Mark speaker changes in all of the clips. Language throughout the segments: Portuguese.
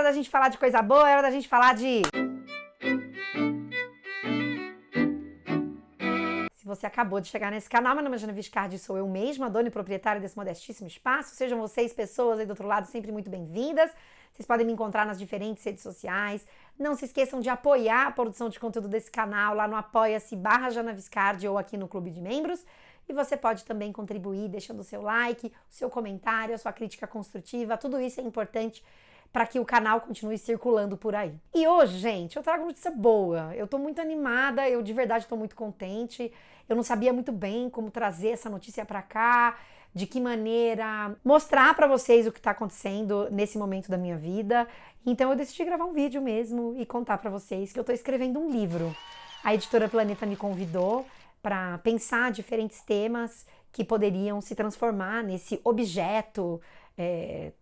Speaker 1: hora da gente falar de coisa boa, é hora da gente falar de... Se você acabou de chegar nesse canal, meu nome é Genevieve Cardi, sou eu mesma, dona e proprietária desse modestíssimo espaço. Sejam vocês, pessoas aí do outro lado, sempre muito bem-vindas. Vocês podem me encontrar nas diferentes redes sociais. Não se esqueçam de apoiar a produção de conteúdo desse canal lá no apoia-se/Genevieve ou aqui no Clube de Membros. E você pode também contribuir deixando o seu like, o seu comentário, a sua crítica construtiva. Tudo isso é importante para que o canal continue circulando por aí. E hoje, gente, eu trago notícia boa. Eu tô muito animada, eu de verdade tô muito contente. Eu não sabia muito bem como trazer essa notícia para cá, de que maneira mostrar para vocês o que tá acontecendo nesse momento da minha vida. Então eu decidi gravar um vídeo mesmo e contar para vocês que eu tô escrevendo um livro. A editora Planeta me convidou para pensar diferentes temas que poderiam se transformar nesse objeto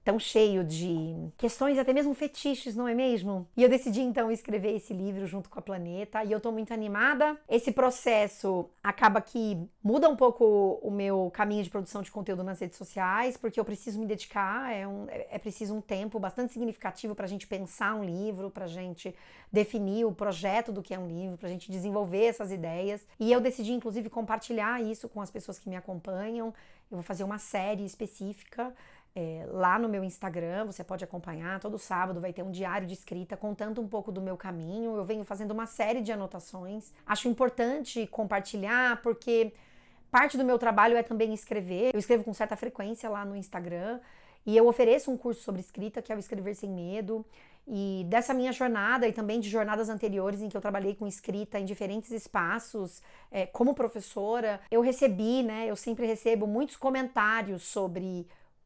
Speaker 1: tão cheio de questões, até mesmo fetiches, não é mesmo? E eu decidi então escrever esse livro junto com a Planeta e eu tô muito animada. Esse processo acaba que muda um pouco o meu caminho de produção de conteúdo nas redes sociais, porque eu preciso me dedicar, é preciso um tempo bastante significativo pra gente pensar um livro, pra gente definir o projeto do que é um livro, pra gente desenvolver essas ideias. E eu decidi inclusive compartilhar isso com as pessoas que me acompanham. Eu vou fazer uma série específica lá no meu Instagram, você pode acompanhar, todo sábado vai ter um diário de escrita contando um pouco do meu caminho. Eu venho fazendo uma série de anotações. Acho importante compartilhar porque parte do meu trabalho é também escrever. Eu escrevo com certa frequência lá no Instagram e eu ofereço um curso sobre escrita que é o Escrever Sem Medo. E dessa minha jornada e também de jornadas anteriores em que eu trabalhei com escrita em diferentes espaços, como professora, eu recebi, eu sempre recebo muitos comentários sobre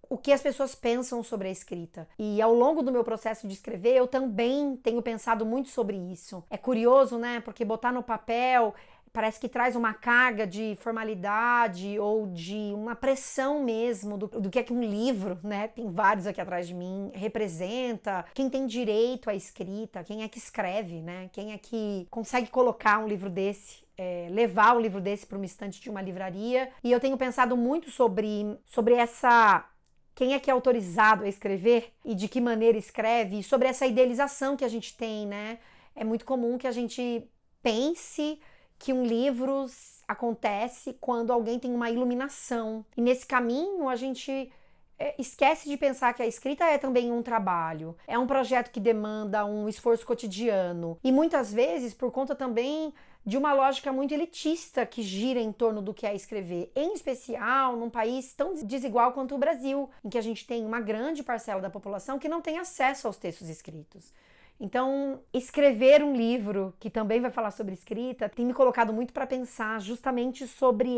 Speaker 1: o que as pessoas pensam sobre a escrita. E ao longo do meu processo de escrever, eu também tenho pensado muito sobre isso. É curioso, porque botar no papel parece que traz uma carga de formalidade ou de uma pressão mesmo do que é que um livro, tem vários aqui atrás de mim, representa, quem tem direito à escrita, quem é que escreve, quem é que consegue colocar um livro desse, levar um livro desse para uma estante de uma livraria. E eu tenho pensado muito sobre essa... Quem é que é autorizado a escrever e de que maneira escreve, e sobre essa idealização que a gente tem, É muito comum que a gente pense que um livro acontece quando alguém tem uma iluminação. E nesse caminho a gente esquece de pensar que a escrita é também um trabalho, é um projeto que demanda um esforço cotidiano. E muitas vezes, por conta também de uma lógica muito elitista que gira em torno do que é escrever, em especial num país tão desigual quanto o Brasil, em que a gente tem uma grande parcela da população que não tem acesso aos textos escritos. Então, escrever um livro que também vai falar sobre escrita tem me colocado muito para pensar justamente sobre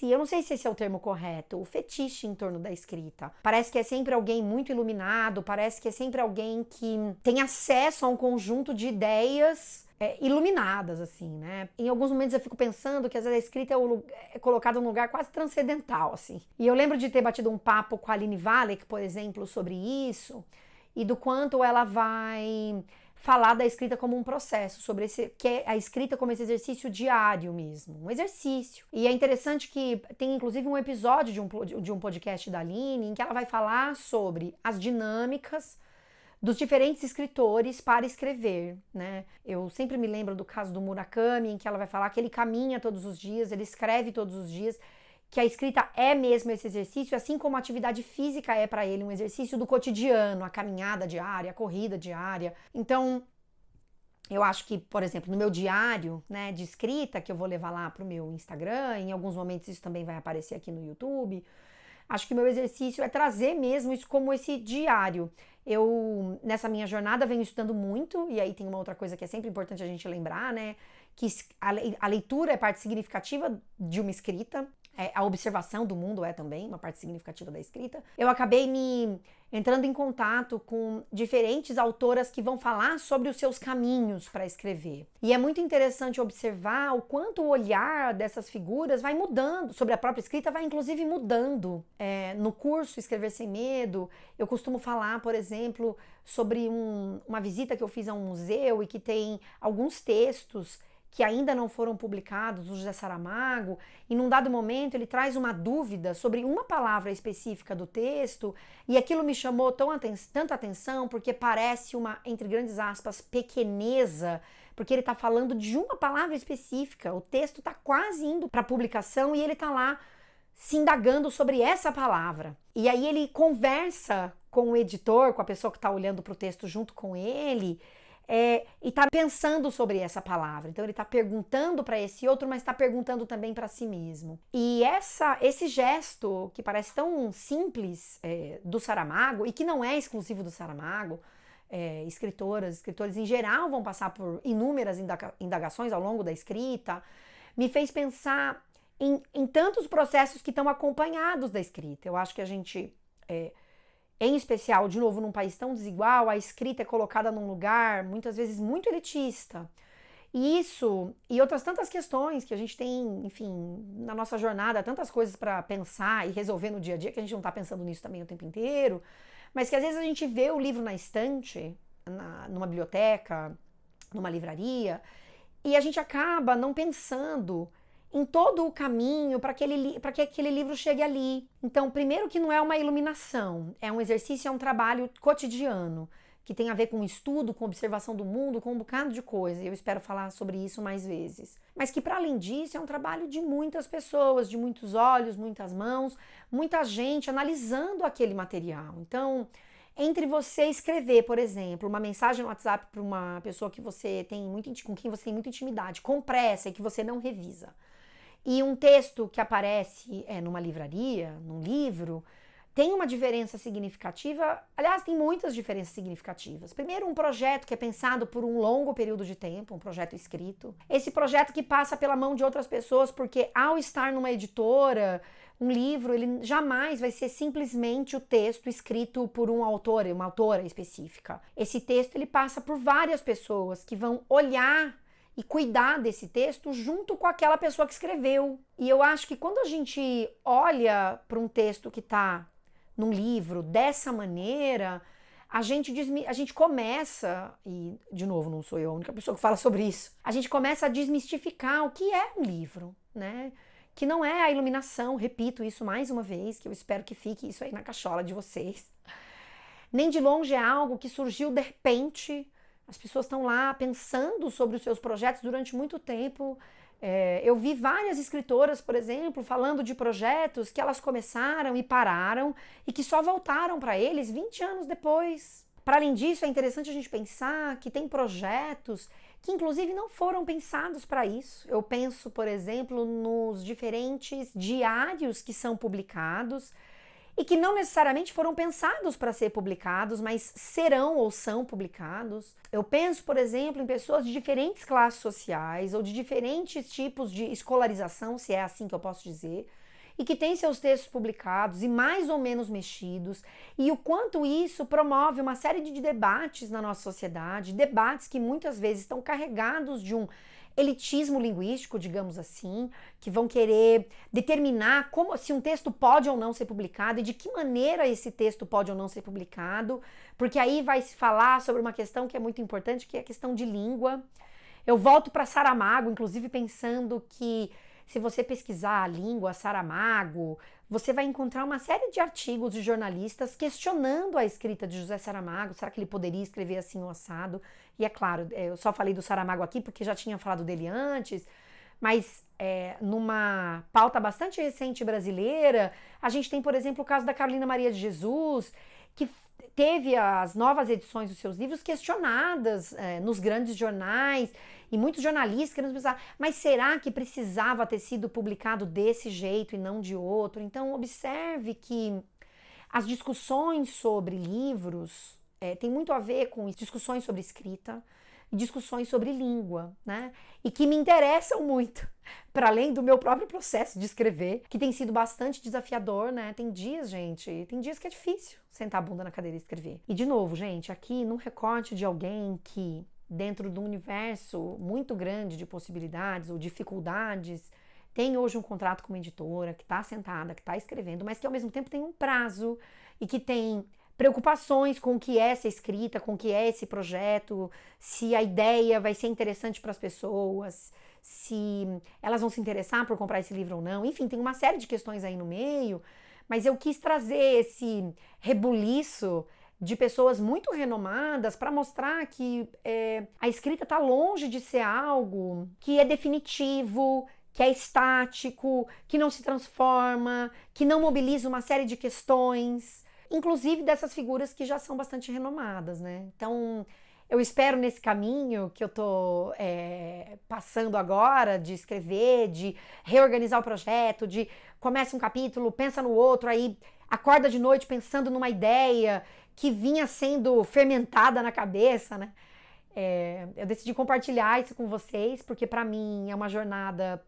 Speaker 1: eu não sei se esse é o termo correto, o fetiche em torno da escrita. Parece que é sempre alguém muito iluminado, parece que é sempre alguém que tem acesso a um conjunto de ideias iluminadas, assim, Em alguns momentos eu fico pensando que às vezes a escrita é colocada num lugar quase transcendental, assim. E eu lembro de ter batido um papo com a Aline Valek, por exemplo, sobre isso, e do quanto ela vai falar da escrita como um processo, sobre que é a escrita como esse exercício diário mesmo, um exercício. E é interessante que tem inclusive um episódio de um podcast da Aline em que ela vai falar sobre as dinâmicas dos diferentes escritores para escrever, Eu sempre me lembro do caso do Murakami, em que ela vai falar que ele caminha todos os dias, ele escreve todos os dias, que a escrita é mesmo esse exercício, assim como a atividade física é para ele um exercício do cotidiano, a caminhada diária, a corrida diária. Então, eu acho que, por exemplo, no meu diário, de escrita, que eu vou levar lá para o meu Instagram, em alguns momentos isso também vai aparecer aqui no YouTube, acho que o meu exercício é trazer mesmo isso como esse diário. Eu, nessa minha jornada, venho estudando muito, e aí tem uma outra coisa que é sempre importante a gente lembrar, que a leitura é parte significativa de uma escrita, a observação do mundo é também uma parte significativa da escrita. Eu acabei me entrando em contato com diferentes autoras que vão falar sobre os seus caminhos para escrever. E é muito interessante observar o quanto o olhar dessas figuras vai mudando, sobre a própria escrita vai inclusive mudando. No curso Escrever Sem Medo, eu costumo falar, por exemplo, sobre uma visita que eu fiz a um museu e que tem alguns textos que ainda não foram publicados, do José Saramago, e num dado momento ele traz uma dúvida sobre uma palavra específica do texto, e aquilo me chamou tanta atenção, porque parece uma, entre grandes aspas, pequeneza, porque ele está falando de uma palavra específica, o texto está quase indo para a publicação e ele está lá se indagando sobre essa palavra. E aí ele conversa com o editor, com a pessoa que está olhando para o texto junto com ele, e está pensando sobre essa palavra. Então ele está perguntando para esse outro, mas está perguntando também para si mesmo. E esse gesto, que parece tão simples, do Saramago, e que não é exclusivo do Saramago, escritores em geral vão passar por inúmeras indagações ao longo da escrita, me fez pensar em tantos processos que estão acompanhados da escrita. Eu acho que a gente, em especial, de novo, num país tão desigual, a escrita é colocada num lugar, muitas vezes, muito elitista. E isso, e outras tantas questões que a gente tem, enfim, na nossa jornada, tantas coisas para pensar e resolver no dia a dia, que a gente não está pensando nisso também o tempo inteiro, mas que às vezes a gente vê o livro na estante, numa biblioteca, numa livraria, e a gente acaba não pensando em todo o caminho para que aquele livro chegue ali. Então, primeiro que não é uma iluminação, é um exercício, é um trabalho cotidiano, que tem a ver com estudo, com observação do mundo, com um bocado de coisa, e eu espero falar sobre isso mais vezes. Mas que, para além disso, é um trabalho de muitas pessoas, de muitos olhos, muitas mãos, muita gente analisando aquele material. Então, entre você escrever, por exemplo, uma mensagem no WhatsApp para uma pessoa que você tem com quem você tem muita intimidade, com pressa e que você não revisa, e um texto que aparece numa livraria, num livro, tem uma diferença significativa. Aliás, tem muitas diferenças significativas. Primeiro, um projeto que é pensado por um longo período de tempo, um projeto escrito. Esse projeto que passa pela mão de outras pessoas, porque ao estar numa editora, um livro, ele jamais vai ser simplesmente o texto escrito por um autor, uma autora específica. Esse texto, ele passa por várias pessoas que vão olhar e cuidar desse texto junto com aquela pessoa que escreveu. E eu acho que quando a gente olha para um texto que está num livro dessa maneira, a gente começa, e de novo não sou eu a única pessoa que fala sobre isso, a gente começa a desmistificar o que é um livro, né? Que não é a iluminação, repito isso mais uma vez, que eu espero que fique isso aí na cachola de vocês. Nem de longe é algo que surgiu de repente. As pessoas estão lá pensando sobre os seus projetos durante muito tempo. Eu vi várias escritoras, por exemplo, falando de projetos que elas começaram e pararam e que só voltaram para eles 20 anos depois. Para além disso, é interessante a gente pensar que tem projetos que inclusive não foram pensados para isso. Eu penso, por exemplo, nos diferentes diários que são publicados e que não necessariamente foram pensados para ser publicados, mas serão ou são publicados. Eu penso, por exemplo, em pessoas de diferentes classes sociais ou de diferentes tipos de escolarização, se é assim que eu posso dizer, e que têm seus textos publicados e mais ou menos mexidos, e o quanto isso promove uma série de debates na nossa sociedade, debates que muitas vezes estão carregados de um elitismo linguístico, digamos assim, que vão querer determinar se um texto pode ou não ser publicado e de que maneira esse texto pode ou não ser publicado, porque aí vai se falar sobre uma questão que é muito importante, que é a questão de língua. Eu volto para Saramago, inclusive pensando que se você pesquisar a língua Saramago, você vai encontrar uma série de artigos de jornalistas questionando a escrita de José Saramago. Será que ele poderia escrever assim ou assado? E é claro, eu só falei do Saramago aqui porque já tinha falado dele antes, mas numa pauta bastante recente brasileira, a gente tem, por exemplo, o caso da Carolina Maria de Jesus, que teve as novas edições dos seus livros questionadas nos grandes jornais, e muitos jornalistas querendo pensar, mas será que precisava ter sido publicado desse jeito e não de outro? Então, observe que as discussões sobre livros tem muito a ver com discussões sobre escrita e discussões sobre língua, né? E que me interessam muito, para além do meu próprio processo de escrever, que tem sido bastante desafiador, né? Tem dias, gente, tem dias que é difícil sentar a bunda na cadeira e escrever. E de novo, gente, aqui num recorte de alguém que, dentro de um universo muito grande de possibilidades ou dificuldades, tem hoje um contrato com uma editora, que está sentada, que está escrevendo, mas que ao mesmo tempo tem um prazo e que tem preocupações com o que é essa escrita, com o que é esse projeto, se a ideia vai ser interessante para as pessoas, se elas vão se interessar por comprar esse livro ou não. Enfim, tem uma série de questões aí no meio, mas eu quis trazer esse rebuliço de pessoas muito renomadas para mostrar que a escrita está longe de ser algo que é definitivo, que é estático, que não se transforma, que não mobiliza uma série de questões, inclusive dessas figuras que já são bastante renomadas, né? Então, eu espero nesse caminho que eu tô passando agora, de escrever, de reorganizar o projeto, de começa um capítulo, pensa no outro, aí acorda de noite pensando numa ideia que vinha sendo fermentada na cabeça, né? Eu decidi compartilhar isso com vocês, porque para mim é uma jornada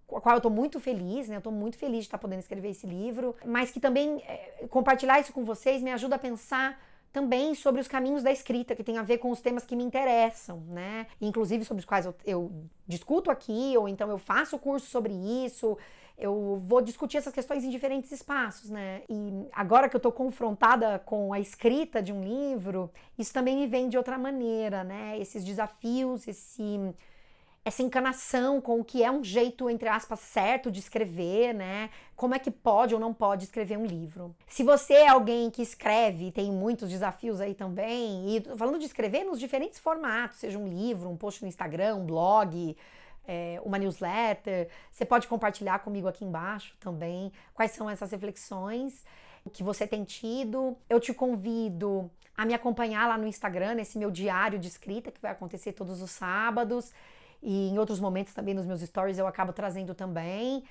Speaker 1: com a qual eu tô muito feliz, né? Eu tô muito feliz de estar podendo escrever esse livro, mas que também compartilhar isso com vocês me ajuda a pensar também sobre os caminhos da escrita, que tem a ver com os temas que me interessam, né? Inclusive sobre os quais eu discuto aqui, ou então eu faço curso sobre isso, eu vou discutir essas questões em diferentes espaços, né? E agora que eu tô confrontada com a escrita de um livro, isso também me vem de outra maneira, né? Esses desafios, essa encanação com o que é um jeito, entre aspas, certo de escrever, né? Como é que pode ou não pode escrever um livro. Se você é alguém que escreve, tem muitos desafios aí também, e falando de escrever nos diferentes formatos, seja um livro, um post no Instagram, um blog, uma newsletter, você pode compartilhar comigo aqui embaixo também quais são essas reflexões que você tem tido. Eu te convido a me acompanhar lá no Instagram, nesse meu diário de escrita, que vai acontecer todos os sábados, e em outros momentos também nos meus stories eu acabo trazendo também.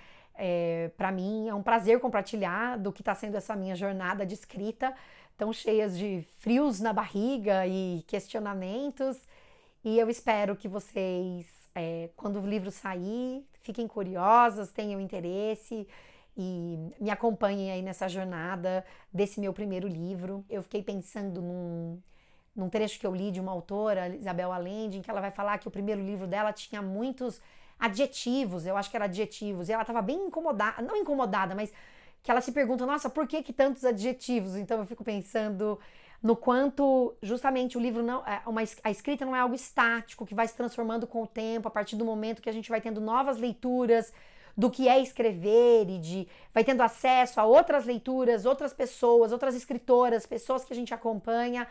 Speaker 1: Para mim é um prazer compartilhar do que está sendo essa minha jornada de escrita, tão cheias de frios na barriga e questionamentos. E eu espero que vocês, quando o livro sair, fiquem curiosas, tenham interesse e me acompanhem aí nessa jornada desse meu primeiro livro. Eu fiquei pensando num trecho que eu li de uma autora, Isabel Allende, em que ela vai falar que o primeiro livro dela tinha muitos adjetivos, eu acho que era adjetivos, e ela estava bem incomodada, não incomodada, mas que ela se pergunta, nossa, por que tantos adjetivos? Então eu fico pensando no quanto justamente o livro não a escrita não é algo estático, que vai se transformando com o tempo, a partir do momento que a gente vai tendo novas leituras do que é escrever e vai tendo acesso a outras leituras, outras pessoas, outras escritoras, pessoas que a gente acompanha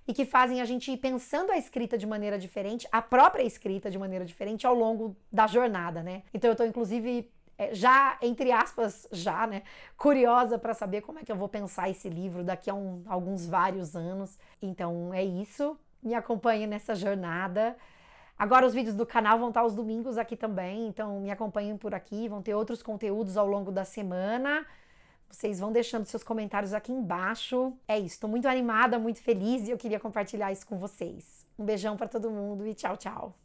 Speaker 1: e que fazem a gente ir pensando a escrita de maneira diferente, a própria escrita de maneira diferente ao longo da jornada, né? Então eu tô, inclusive, já, entre aspas, né, curiosa para saber como é que eu vou pensar esse livro daqui a alguns vários anos. Então é isso, me acompanhe nessa jornada. Agora os vídeos do canal vão estar aos domingos aqui também, então me acompanhem por aqui, vão ter outros conteúdos ao longo da semana. Vocês vão deixando seus comentários aqui embaixo. É isso, estou muito animada, muito feliz e eu queria compartilhar isso com vocês. Um beijão para todo mundo e tchau, tchau.